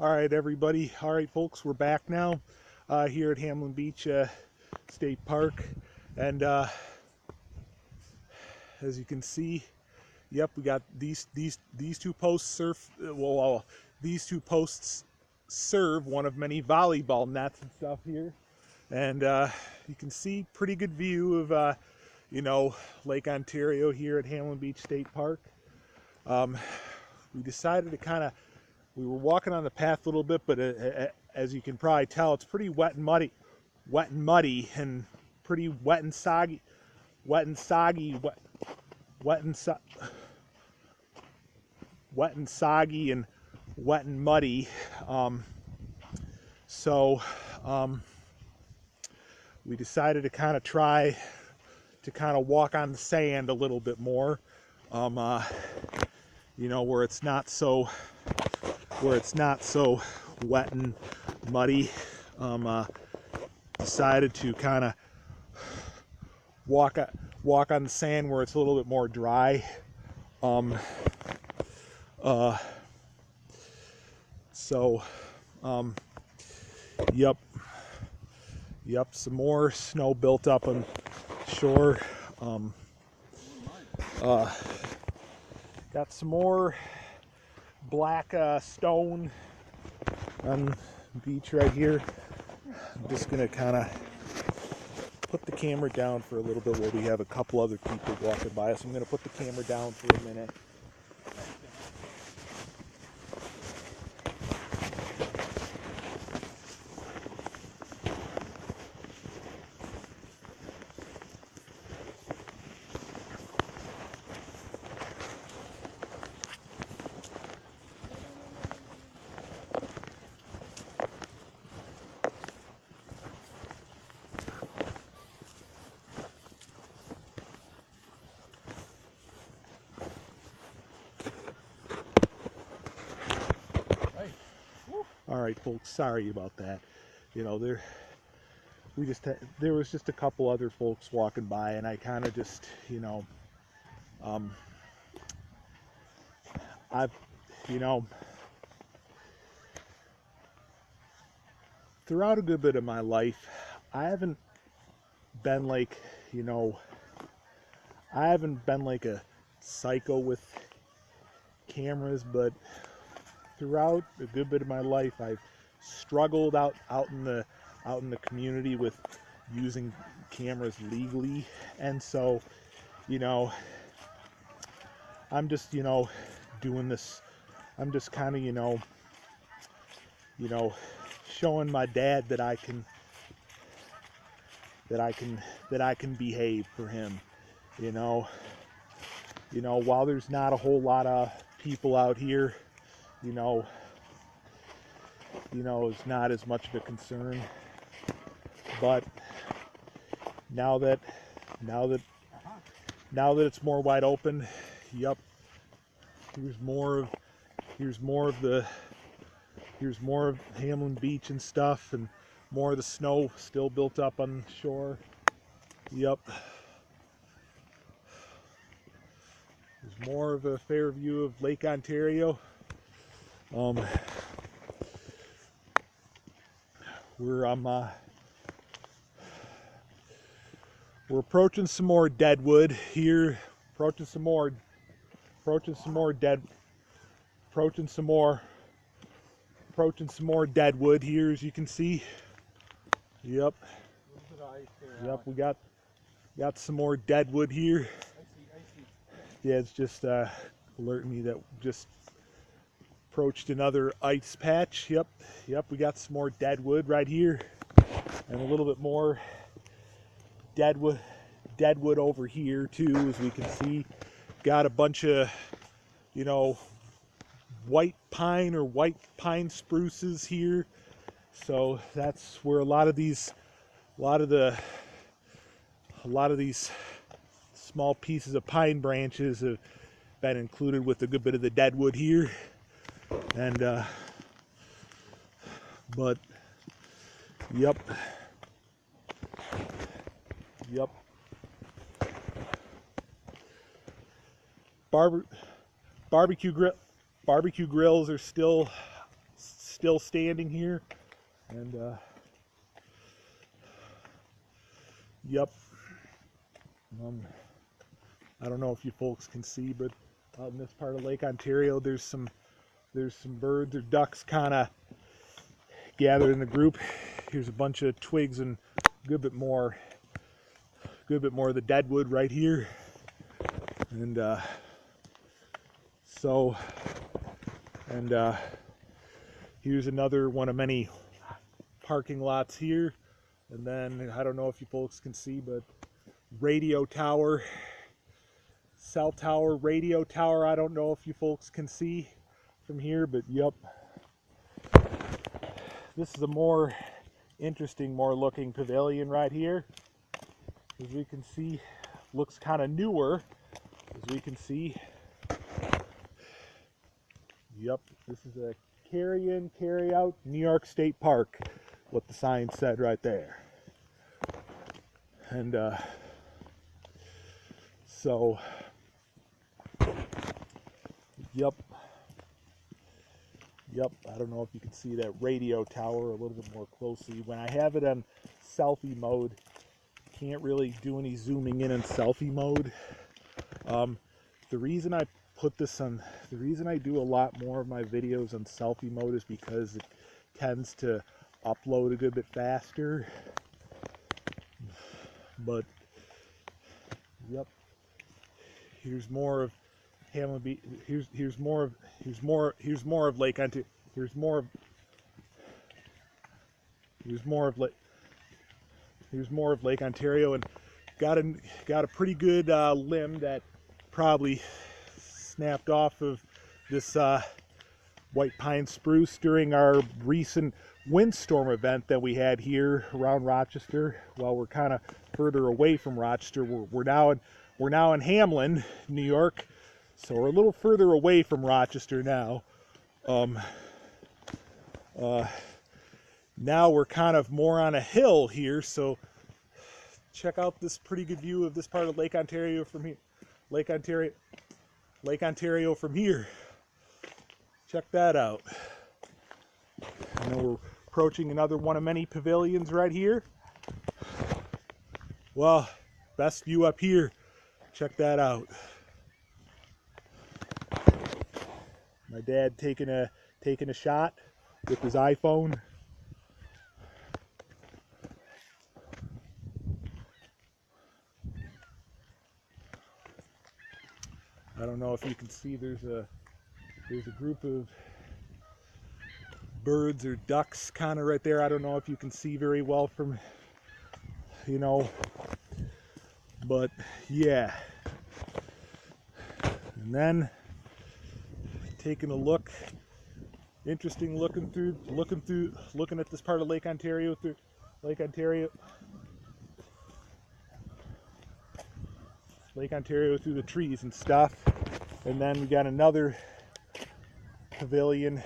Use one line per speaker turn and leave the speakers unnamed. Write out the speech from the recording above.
All right, everybody. All right, folks, we're back now here at Hamlin Beach State Park, and as you can see, yep, we got these two posts these two posts serve one of many volleyball nets and stuff here, and you can see pretty good view of Lake Ontario here at Hamlin Beach State Park. We decided to we were walking on the path a little bit, but as you can probably tell, it's pretty wet and muddy, and pretty wet and soggy, wet and soggy, wet and soggy, and wet and muddy. So we decided to try to walk on the sand a little bit more, where it's not so wet and muddy. Decided to walk on the sand where it's a little bit more dry. Yep, some more snow built up on shore. Got some more black stone on the beach right here. I'm just gonna put the camera down for a little bit while we have a couple other people walking by us. I'm gonna put the camera down for a minute. All right, folks, sorry about that. There was just a couple other folks walking by, and I I've throughout a good bit of my life, I haven't been like a psycho with cameras, but throughout a good bit of my life, I've struggled out in the community with using cameras legally, and so I'm just doing this. I'm just showing my dad that I can behave for him. While there's not a whole lot of people out here, it's not as much of a concern. But now that it's more wide open, yep, here's more of Hamlin Beach and stuff, and more of the snow still built up on the shore. Yep. There's more of a fair view of Lake Ontario. We're approaching some more deadwood here. Approaching some more deadwood here, as you can see. Yep. Yep, we got some more deadwood here.
I see.
Yeah, it's just alerting me that just approached another ice patch. Yep, we got some more deadwood right here, and a little bit more deadwood over here too, as we can see. Got a bunch of white pine spruces here, so that's where a lot of these small pieces of pine branches have been included with a good bit of the deadwood here. And but yep, barbecue grills are still still standing here. And yep. I don't know if you folks can see, but out in this part of Lake Ontario, there's some birds or ducks kind of gathered in a group. Here's a bunch of twigs and a good bit more of the deadwood right here. And here's another one of many parking lots here. And then I don't know if you folks can see, but radio tower, cell tower, radio tower. I don't know if you folks can see from here, but yep. This is a more interesting, more looking pavilion right here. As we can see, looks kind of newer, as we can see. Yep, this is a carry-in, carry-out New York State Park, what the sign said right there. And so, yep, I don't know if you can see that radio tower a little bit more closely. When I have it on selfie mode, can't really do any zooming in selfie mode. The reason I put this on, the reason I do a lot more of my videos on selfie mode is because it tends to upload a good bit faster. But yep, here's more of Hamlin. Here's more of Lake Ontario. Here's more of Lake Ontario, and got a pretty good limb that probably snapped off of this white pine spruce during our recent windstorm event that we had here around Rochester. Well, we're kind of further away from Rochester. We're now in Hamlin, New York, so we're a little further away from Rochester now. Now we're kind of more on a hill here, so check out this pretty good view of this part of Lake Ontario from here. Lake Ontario from here. Check that out. And then we're approaching another one of many pavilions right here. Well, best view up here. Check that out. My dad taking a shot with his iPhone. I don't know if you can see, there's a group of birds or ducks kind of right there. I don't know if you can see very well from, but yeah. And then taking a look, interesting looking at this part of Lake Ontario through Lake Ontario through the trees and stuff. And then we got another pavilion.